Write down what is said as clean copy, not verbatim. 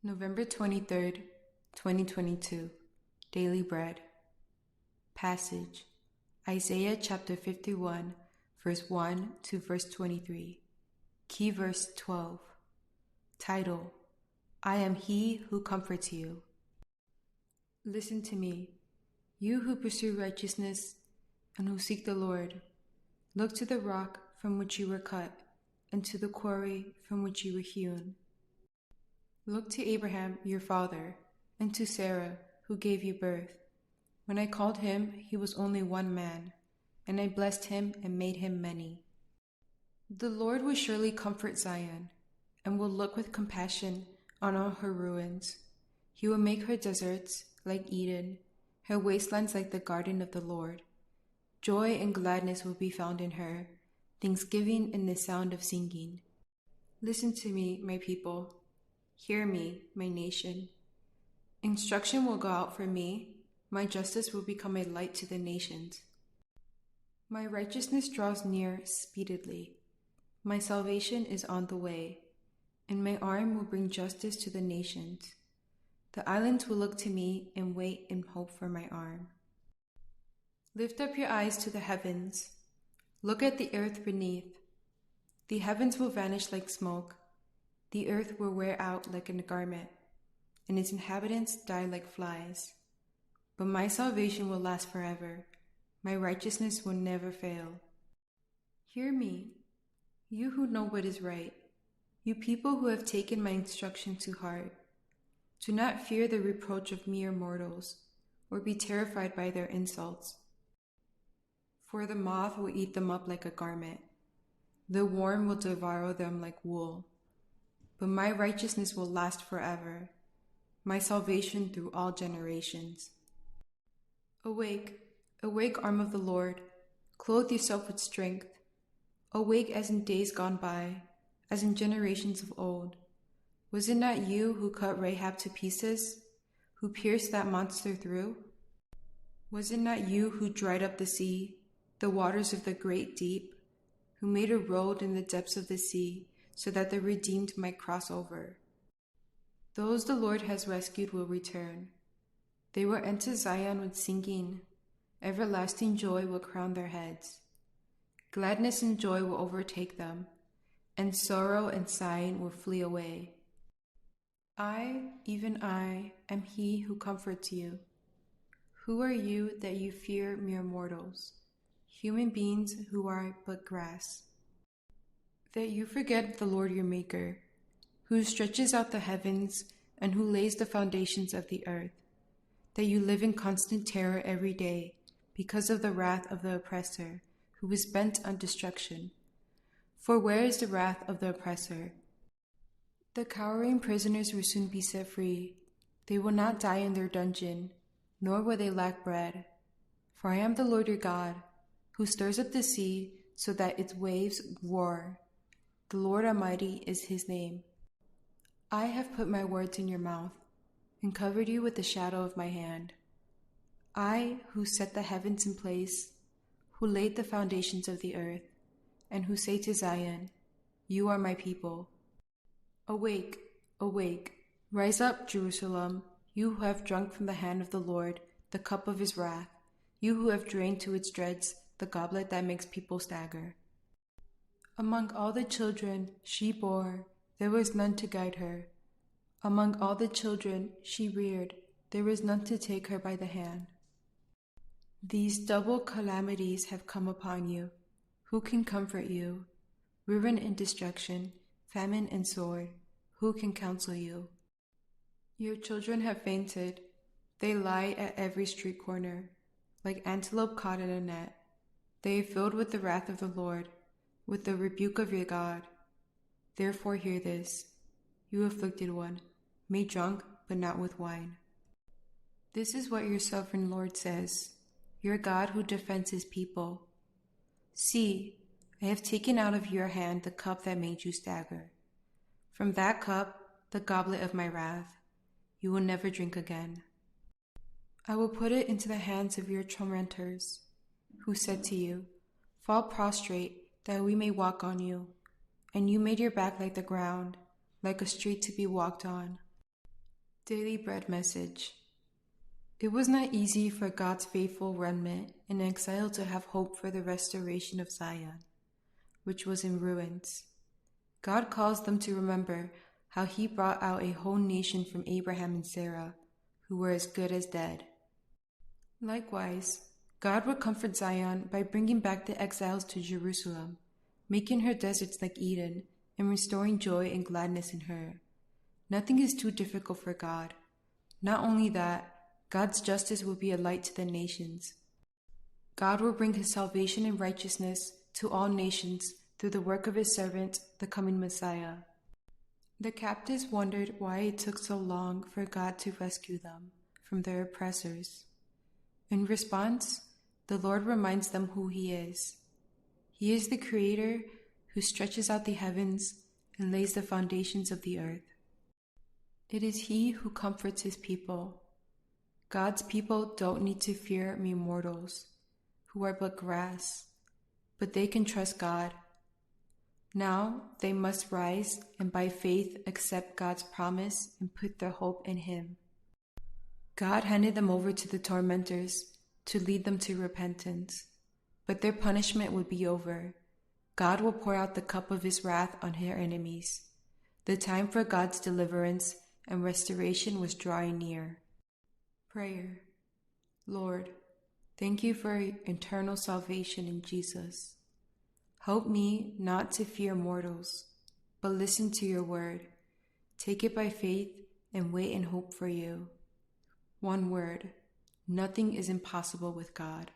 November 23rd, 2022. Daily Bread. Passage: Isaiah chapter 51, verse 1 to verse 23. Key verse 12. Title: I am he who comforts you. Listen to me, you who pursue righteousness and who seek the Lord. Look to the rock from which you were cut, and to the quarry from which you were hewn. Look to Abraham, your father, and to Sarah, who gave you birth. When I called him, he was only one man, and I blessed him and made him many. The Lord will surely comfort Zion, and will look with compassion on all her ruins. He will make her deserts like Eden, her wastelands like the garden of the Lord. Joy and gladness will be found in her, thanksgiving and the sound of singing. Listen to me, my people. Hear me, my nation. Instruction will go out from me. My justice will become a light to the nations. My righteousness draws near speedily. My salvation is on the way, and my arm will bring justice to the nations. The islands will look to me and wait in hope for my arm. Lift up your eyes to the heavens. Look at the earth beneath. The heavens will vanish like smoke. The earth will wear out like a garment, and its inhabitants die like flies. But my salvation will last forever. My righteousness will never fail. Hear me, you who know what is right, you people who have taken my instruction to heart. Do not fear the reproach of mere mortals, or be terrified by their insults. For the moth will eat them up like a garment. The worm will devour them like wool. But my righteousness will last forever, my salvation through all generations. Awake, awake, arm of the Lord, clothe yourself with strength. Awake as in days gone by, as in generations of old. Was it not you who cut Rahab to pieces, who pierced that monster through? Was it not you who dried up the sea, the waters of the great deep, who made a road in the depths of the sea, so that the redeemed might cross over? Those the Lord has rescued will return. They will enter Zion with singing. Everlasting joy will crown their heads. Gladness and joy will overtake them, and sorrow and sighing will flee away. I, even I, am he who comforts you. Who are you that you fear mere mortals, human beings who are but grass? That you forget the Lord your Maker, who stretches out the heavens and who lays the foundations of the earth, that you live in constant terror every day because of the wrath of the oppressor, who is bent on destruction. For where is the wrath of the oppressor? The cowering prisoners will soon be set free. They will not die in their dungeon, nor will they lack bread. For I am the Lord your God, who stirs up the sea so that its waves roar. The Lord Almighty is his name. I have put my words in your mouth and covered you with the shadow of my hand. I, who set the heavens in place, who laid the foundations of the earth, and who say to Zion, you are my people. Awake, awake, rise up, Jerusalem, you who have drunk from the hand of the Lord the cup of his wrath, you who have drained to its dregs the goblet that makes people stagger. Among all the children she bore, there was none to guide her. Among all the children she reared, there was none to take her by the hand. These double calamities have come upon you. Who can comfort you? Ruin and destruction, famine and sword. Who can counsel you? Your children have fainted. They lie at every street corner, like antelope caught in a net. They are filled with the wrath of the Lord, with the rebuke of your God. Therefore hear this, you afflicted one, made drunk, but not with wine. This is what your sovereign Lord says, your God who defends his people. See, I have taken out of your hand the cup that made you stagger. From that cup, the goblet of my wrath, you will never drink again. I will put it into the hands of your tormentors, who said to you, fall prostrate, that we may walk on you. And you made your back like the ground, like a street to be walked on. Daily Bread Message. It was not easy for God's faithful remnant in exile to have hope for the restoration of Zion, which was in ruins. God calls them to remember how he brought out a whole nation from Abraham and Sarah, who were as good as dead. Likewise, God would comfort Zion by bringing back the exiles to Jerusalem, making her deserts like Eden, and restoring joy and gladness in her. Nothing is too difficult for God. Not only that, God's justice will be a light to the nations. God will bring his salvation and righteousness to all nations through the work of his servant, the coming Messiah. The captives wondered why it took so long for God to rescue them from their oppressors. In response, the Lord reminds them who he is. He is the Creator who stretches out the heavens and lays the foundations of the earth. It is he who comforts his people. God's people don't need to fear mere mortals, who are but grass, but they can trust God. Now they must rise and by faith accept God's promise and put their hope in him. God handed them over to the tormentors to lead them to repentance, but their punishment would be over. God will pour out the cup of his wrath on their enemies. The time for God's deliverance and restoration was drawing near. Prayer. Lord, thank you for eternal salvation in Jesus. Help me not to fear mortals, but listen to your word. Take it by faith and wait in hope for you. One word, nothing is impossible with God.